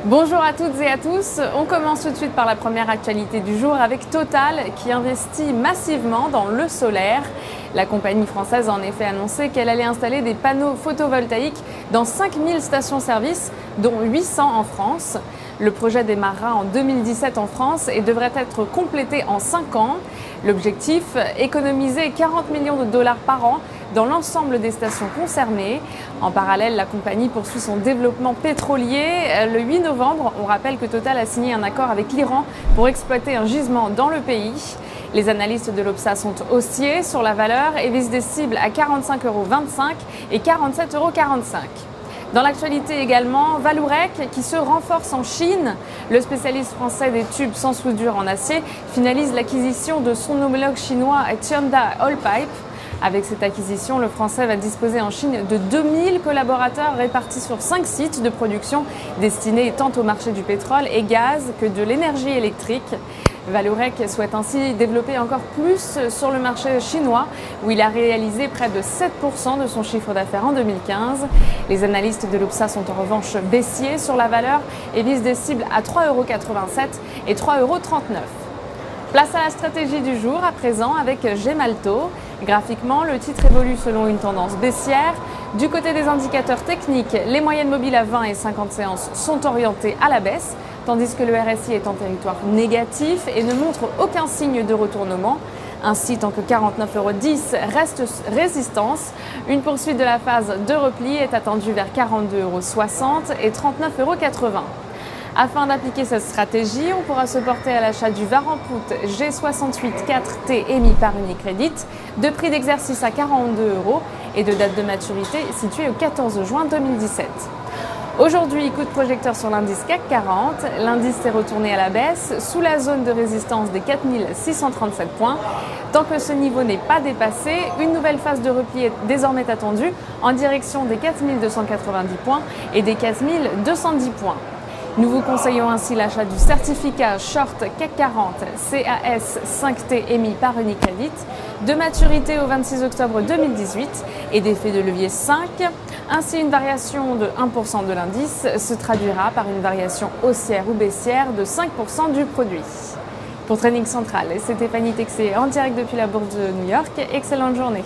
Bonjour à toutes et à tous. On commence tout de suite par la première actualité du jour avec Total qui investit massivement dans le solaire. La compagnie française a en effet annoncé qu'elle allait installer des panneaux photovoltaïques dans 5000 stations-service, dont 800 en France. Le projet démarrera en 2017 en France et devrait être complété en 5 ans. L'objectif, économiser 40 millions de dollars par an dans l'ensemble des stations concernées. En parallèle, la compagnie poursuit son développement pétrolier. Le 8 novembre, on rappelle que Total a signé un accord avec l'Iran pour exploiter un gisement dans le pays. Les analystes de l'Obsa sont haussiers sur la valeur et visent des cibles à 45,25 € et 47,45 €. Dans l'actualité également, Vallourec qui se renforce en Chine. Le spécialiste français des tubes sans soudure en acier finalise l'acquisition de son homologue chinois Tianda Allpipe. Avec cette acquisition, le français va disposer en Chine de 2000 collaborateurs répartis sur 5 sites de production destinés tant au marché du pétrole et gaz que de l'énergie électrique. Vallourec souhaite ainsi développer encore plus sur le marché chinois où il a réalisé près de 7% de son chiffre d'affaires en 2015. Les analystes de l'Obsa sont en revanche baissiers sur la valeur et visent des cibles à 3,87 € et 3,39 €. Place à la stratégie du jour à présent avec Gemalto. Graphiquement, le titre évolue selon une tendance baissière. Du côté des indicateurs techniques, les moyennes mobiles à 20 et 50 séances sont orientées à la baisse, tandis que le RSI est en territoire négatif et ne montre aucun signe de retournement. Ainsi, tant que 49,10 € reste résistance, une poursuite de la phase de repli est attendue vers 42,60 € et 39,80 €. Afin d'appliquer cette stratégie, on pourra se porter à l'achat du Varanput G68 4T émis par Unicredit, de prix d'exercice à 42 € et de date de maturité située au 14 juin 2017. Aujourd'hui, coup de projecteur sur l'indice CAC 40. L'indice s'est retourné à la baisse sous la zone de résistance des 4637 points. Tant que ce niveau n'est pas dépassé, une nouvelle phase de repli est désormais attendue en direction des 4290 points et des 4210 points. Nous vous conseillons ainsi l'achat du certificat Short CAC 40 CAS 5T émis par Unicredit, de maturité au 26 octobre 2018 et d'effet de levier 5. Ainsi, une variation de 1% de l'indice se traduira par une variation haussière ou baissière de 5% du produit. Pour Training Central, c'est Stéphanie Texier en direct depuis la bourse de New York. Excellente journée.